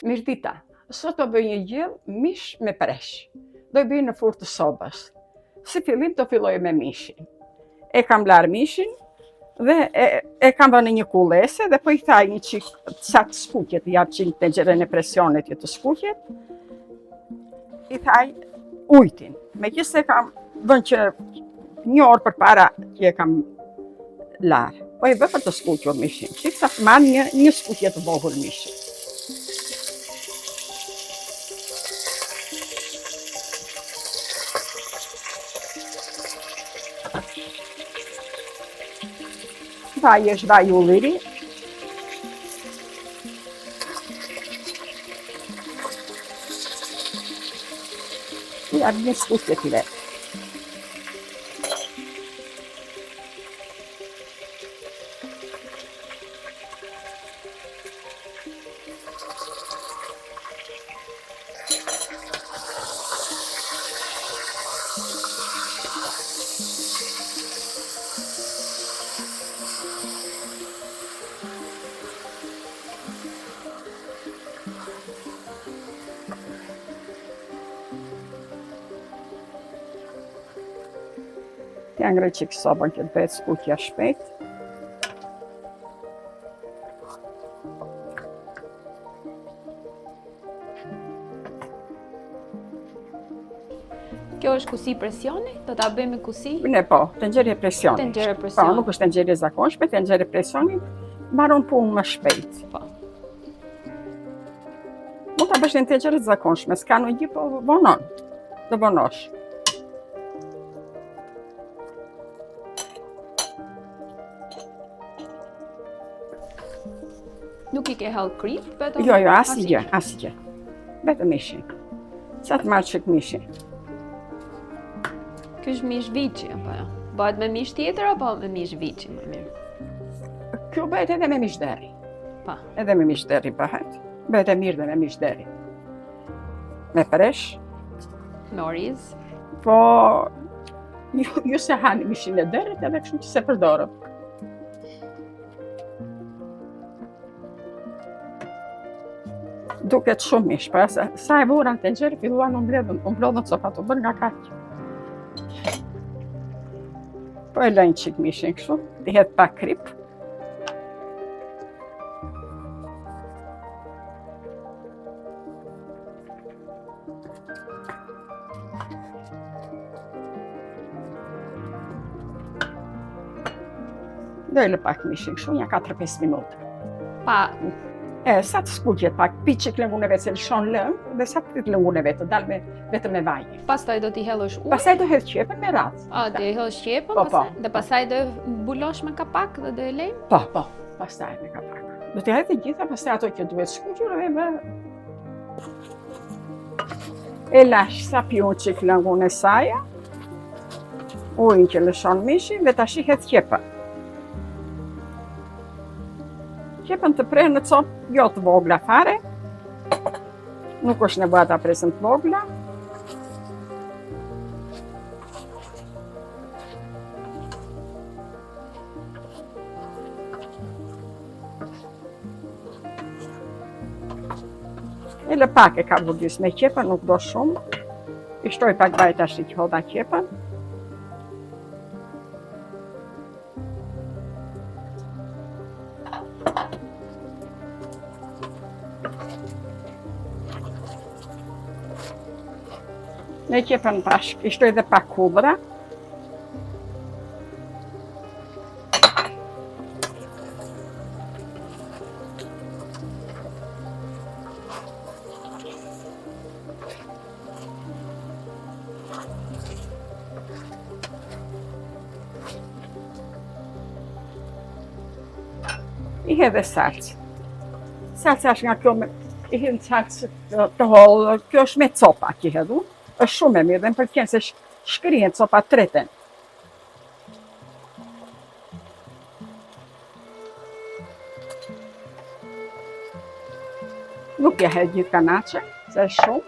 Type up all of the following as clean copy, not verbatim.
Mirdita, sot do bëj një gjellë mish me presh. Do i bëj në furrë të sobës. Si fillim do filloj me mishin. E kam larë mishin dhe e kam vënë në një kullese dhe po i thaj një çik sa të skuqet, ja që në tenxherën e presionit që të skuqet. I thaj ujtin. Megjithëse kam vënë që 1 orë përpara që e kam larë. Po i bë për të skuqur mishin. Çik sa të marrë një skuqje të vogël mishin. Vaj është vaj ulliri. Ja një skuqje të vetë. Ja ngrej çik sobën që të bëhet skuqja shpejt. Kjo është kusi presioni? Do ta bëjmë kusi? Ne po, tenxhere presioni. Tenxhere presioni. Po, nuk është tenxhere e zakonshme, tenxhere presioni mbaron punën më shpejt. Po. Mund ta bësh në tenxhere të zakonshme, s'ka në gjë, po vonon. Do vonosh. Nuk i ke hellë krip, vetëm? Jo, asgjë. Vetëm mishin. Sa të marrë çik mishin. Ky është mish viçi apo jo? Bëhet me mish tjetër apo me mish viçi më mirë? Kjo bëhet edhe me mish deri. Pa. Edhe me mish deri bëhet. Bëhet e mirë dhe me mish deri. Me presh. Me oriz? Po, ju se hani mishin e derit edhe kështu që se përdorëm. Duket shumë mish, pra sa e vura në tenxhere filluan umblodhën copat, u bën nga kaq. Po e lajnë çik mishin kështu, i hedh pak krip. Do e lë pak mishin kështu, një 4-5 minuta. Pa. Sa të skuqjet pak, pi çik lëngun e vetë se lëshon lëng dhe sa të lëngun e vetë, dalë vetëm me vaj. Pastaj do t'i hellësh ujë? Pastaj do hedh qepën me radhë. Do i hellësh qepën, Po. dhe pastaj do e mbulosh me kapak dhe do e lejmë? Po, pastaj me kapak. Do t'i hedh të gjitha, pastaj ato që duhet skuqur dhe më e lash sa piun çik lëngun e saj. Ujin që lëshon mishin dhe tash i hedh qepën. Qepën të prerë në copë jo të vogla fare. Nuk është nevojë ta presëm të vogla. E lë pak e ka vurdis me qepën, nuk do shumë. I shtoj pak vaj tash që hodha qepën. Me qepën bashk, i shtoj dhe pak hudhra. I hedhe salcë. Salca është nga kjo i hedhë salcë të hollë, kjo është me copa që i hedhu. Është shumë e mirë dhe më pëlqen se shkrihen copat treten. Nuk ja hedh gjithë kanaçe, se është shumë.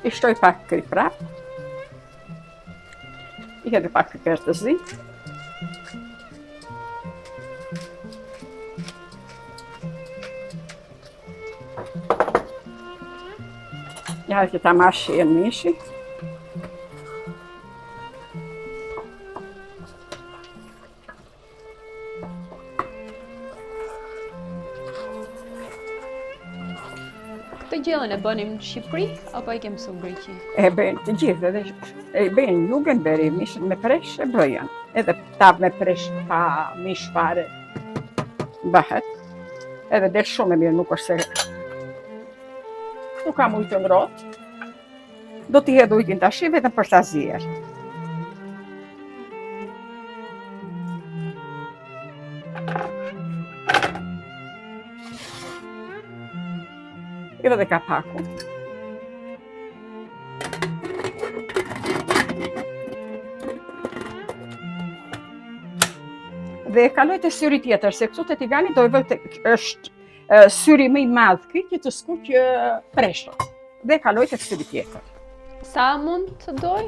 I shtoj pak kri prap. I hedh pak piper të zi. Ja që ta mashi e mishi. Këtë gjellën e bënim në Shqipëri, apo i kemë mësuar në Greqi? E bëjnë të gjithë, edhe e bëjnë jugën beri, mishën me presh e bëjnë. Edhe tavë me presh pa mish fare bëhet. Edhe del shumë e mirë, nuk është se... Nuk kam ujë të ngrohtë. Do t'i hedh ujin tash vetëm për ta zier. I vë dhe kapaku. Dhe e kaloj te syri tjetër, se këtu te tigani do i vë është syri më i madh këtu që të skuq preshët. Dhe e kaloj te syri tjetër. Sa mund të doj?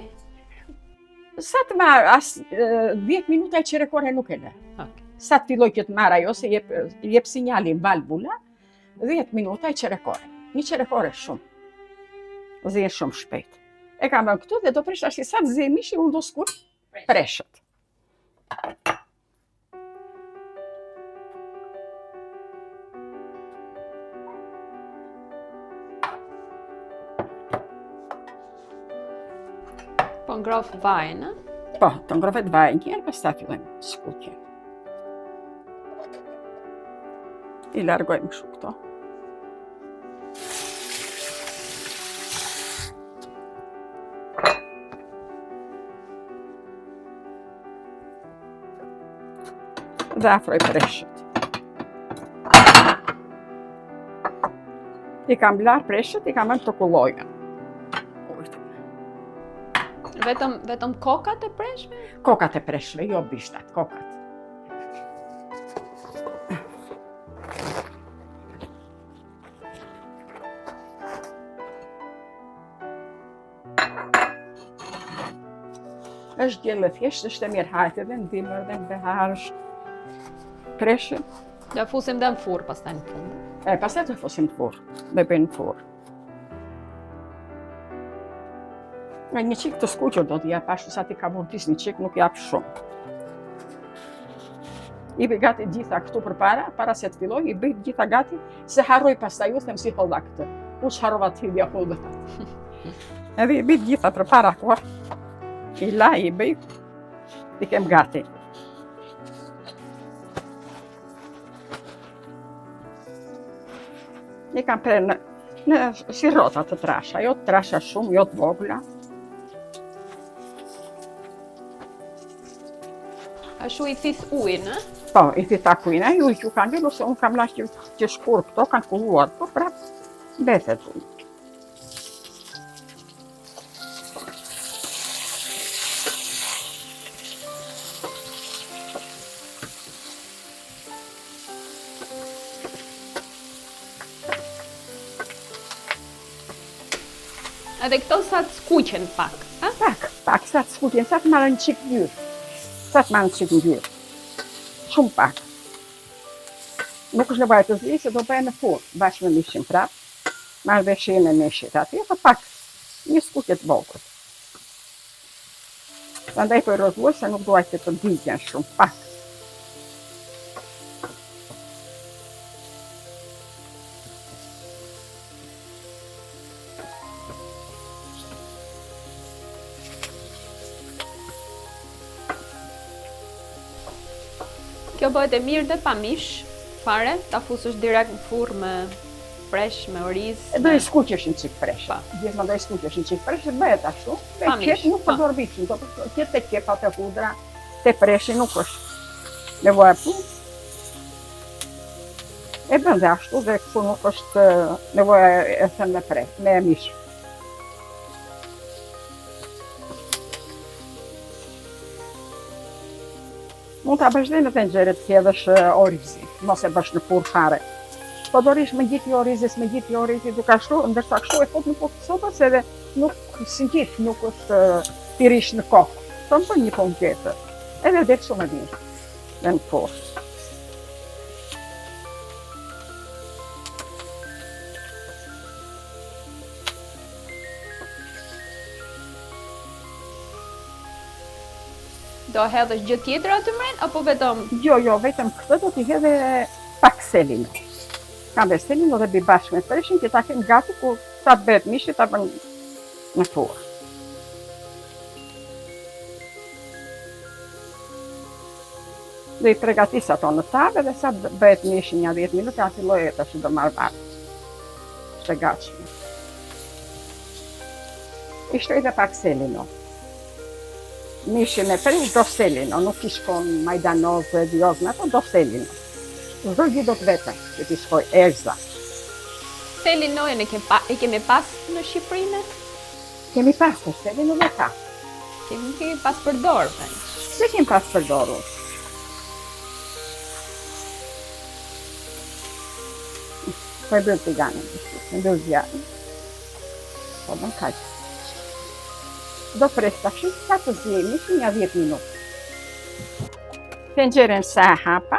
Sa të marr, 10 minuta e qerekore nuk e lë. Okay. Sa të filloj që të marr ajo, se jep sinjalin valvula, 10 minuta e qerekore. Një qerekore shumë. Zihen shumë shpejt. E kam vënë këtu dhe do presh tash sa të zi mishi, unë do skuq preshët. Po ngrof vajin, a? Po, të ngrohet vajin njerë, pastaj fillojmë skuqjen. I largojmë kështu këto. Dhe afroj preshët. I kam larë preshët, i kam vënë të kullojën. Vetëm kokat e preshme? Kokat e preshme, jo bishtat, kokat. Është gjellë thjesht, është e mirë hajtë edhe në dimër dhe në behar është preshën. Do fusim dhe në furrë pastaj në fund. Pastaj të fusim në furrë, dhe bëjnë në furrë. Nga një qik të skuqër do t'ja pashtu sa ti ka vurdis një qik nuk jap shumë. I bëj gati gjitha këtu për para se të filloj, i bëj gjitha gati, se harroj pastaj u them si holla këtë. U harrova të hidhja hollët. Edhe i bëj gjitha për para kur. I la, i bëj, i kem gati. I kam pre në si rrota të trasha, jo të trasha shumë, jo të vogla. Ashtu i thith ujin, a? Po, i thith akuina, ju i që kanë gjellu, se unë kam lasht që shkur këto, kanë kulluar, po prap, betet unë. Edhe këto sa të skuqen pak, a? Pak, sa të skuqen, sa të marrë një qik njërë. Sa të marrë një qik njërë. Shumë pak. Nuk është nevojë të zi, se do bëjë në furrë, bashkë me mishin prap. Marrë dhe shenë e mishit atje, pa pak, një skuqe të vogël. Prandaj po i rrotullosh se nuk duaj të digjen shumë, pak. Kjo bëhet e mirë dhe pa mish, fare, ta fusësh direkt në furrë me presh, me oriz. Do i skuqesh një qik presh. Pa. Gjithmonë do i skuqesh një qik presh, bëhet ashtu. Pa mish, Qep nuk pa. përdor vishin, do të te qepa, te hudra, te preshi nuk është nevoja punë. E bën dhe ashtu dhe kështu nuk është nevoja e thënë me presh, me mish. Mund ta bësh dhe në tenxhere të hedhësh orizi, mos e bësh në furrë fare. Po dorish me gjithë orizis, duke ashtu, ndërsa kështu e fut në furrë të sopës edhe nuk si njit, nuk është t'i rish në kokë. Tonë për një punë tjetër. Edhe dhe shumë e mirë. Dhe në forë. Do hedhësh gjë tjetër aty mren apo vetëm? Jo, vetëm këtë do t'i hedhe pak selino. Kam dhe selino dhe bi bashkë me preshin, që ta kemë gati ku sa të bëhet mishi ta bën në forë. Dhe i pregatis ato në tavë dhe sa bëhet mishi një 10 minuta, a filloj e të që do marrë varë. Ishte gatshme. I shtoj dhe pak selino. Mishi me presh do selino, nuk i shkon majdanoz dhe diozme, ato do selino. Çdo gjë do të vete, që t'i shkoj erza. Selinojën e kemi pas në Shqipërinë? Kemi pas të selino dhe ka. Kemi pas përdorë, thënë. Se kemi pas përdorur. Po e bërë të ganë, në bërë zjarë. Po bën kaqë. Do presh tash sa të zjej mishi një 10 minutë. Tenxherën sa e hapa.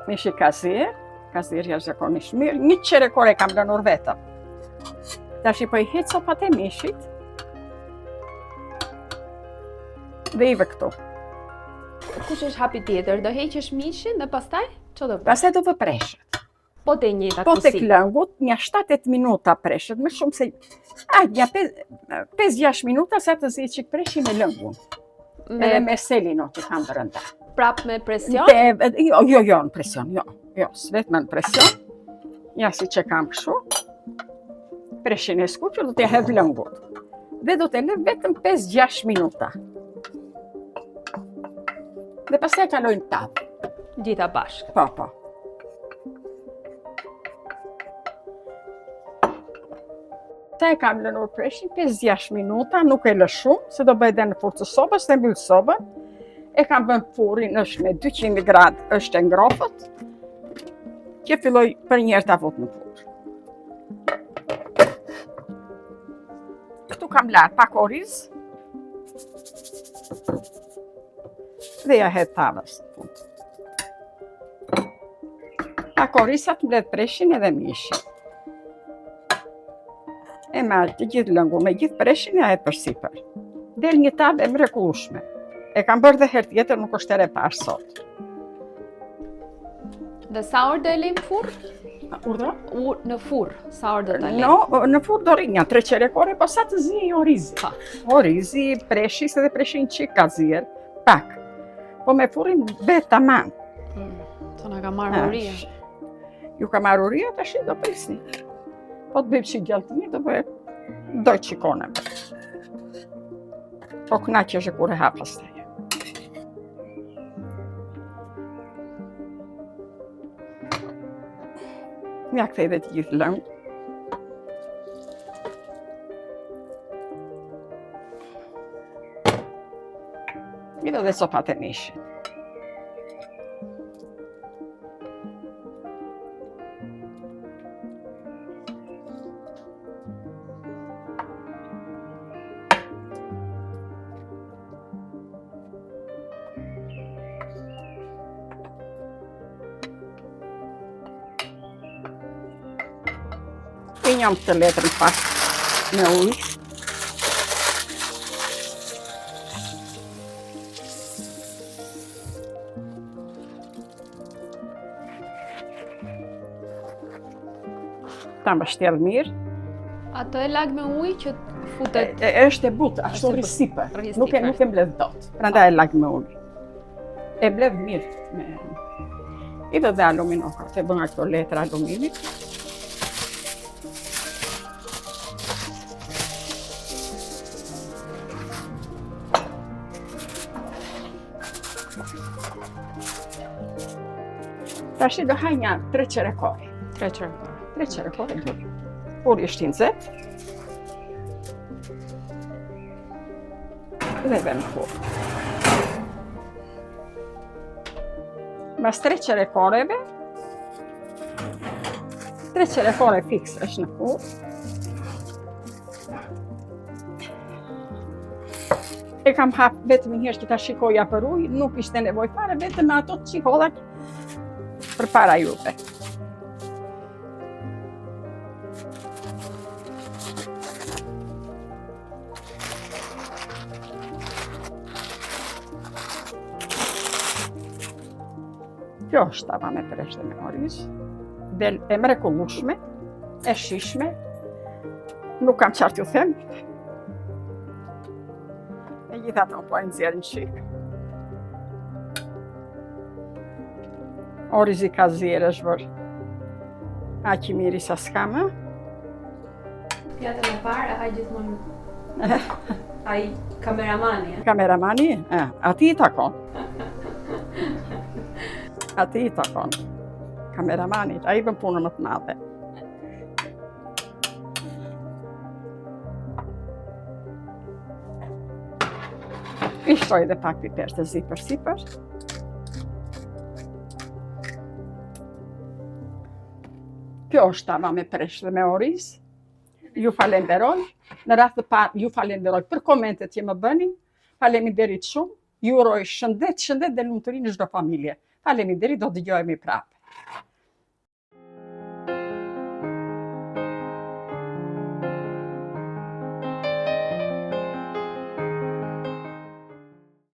Mishi kazier jashtëzakonisht mirë. Një qerekore kam lënur vetëm. Tash i po i hec sopat e mishit. Dhe i vë këtu. Kush është hapi tjetër? Do heqësh mishin dhe pastaj? Ço do bësh? Pastaj do vë preshet. Po te njëjta Po tek kusi. lëngut, një 7-8 minuta preshet, më shumë se... një 5-6 minuta sa të zi qik preshi me lëngun. Edhe me selino që kam brenda. Prap me presion? Jo, në presion, jo, s'vetëm në presion. Ja si që kam kështu. Preshin e skuqur, do t'ja hedh lëngut. Dhe do t'e lë vetëm 5-6 minuta. Dhe pastaj kalojnë tavë. Gjitha bashkë. Po. Ta e kam lënur preshin 5-6 minuta, nuk e lë shumë, se do bëj dhe në furrë të sobës, dhe mbyll sobën. E kam vënë furrin, është me 200 gradë, është e ngrohët. Që filloj për njerë ta vut në furrë. Këtu kam larë pak oriz. Dhe ja hedh tavës. Pak orizat mbledh preshin edhe mishin. E marrë të gjithë lëngu me gjithë preshin ja hedh përsipër. Del një tavë e mrekullueshme. E kam bërë dhe herë tjetër, nuk është ere parë sot. Dhe sa orë do e lejmë furrë? Urdhra? Në furrë, sa orë do ta lejmë? No, në furrë do rrinja 3 qerekore, po sa të zi orizi. Pa. Orizi, preshi, se dhe preshin qik ka zier, pak. Po me furrin bet tamam. Të na ka marrë uria. Ju ka marrë uria, tash do prisni. Po të bëjmë që gjallëtimi, do bëjmë doj qikone. Po knaqesh e kur e ha pastaj. Mja kthej dhe të gjithë lëngë. Midho dhe sopat e mishit. Pinjam këtë letrën pak me ujë. Ta mbështjell mirë. Ato e lag me ujë që futet. Është e butë, ashtu rrisipër. Nuk e mbledh dot. Prandaj e lag me ujë. E mbledh mirë me... I do dhe aluminoka, të bëna këto letra aluminit. Tash do haj një 3 qerekore. 3 qerekore. 3 qerekore do. Por është i nxehtë. Dhe vëmë furrë. Mas 3 qerekoreve. 3 qerekore fiksesh në furrë. E kam hap vetëm një herë që ta shikoja për ujë, nuk ishte nevojë fare, vetëm me ato të çikolla përpara juve. Kjo është tava me presh dhe me oriz. Del e mrekullueshme, e shishme. Nuk kam çfarë t'ju them. E gjithatë po e nxjerr në shik. Orizi kazier është bërë. Aq i miri sa s'kam. Pjatën e parë e haj gjithmonë ai kameramani. Kameramani? Ati i takon. Ati i takon. Kameramanit, ai bën punën më të madhe. I shtoj dhe pak piper të zi për sipër. Kjo është tava me presh dhe me oriz. Ju falenderoj. Në radhë të parë ju falenderoj për komentet që më bëni. Faleminderit shumë. Ju uroj shëndet dhe lumturi në çdo familje. Faleminderit, do dëgjohemi prapë.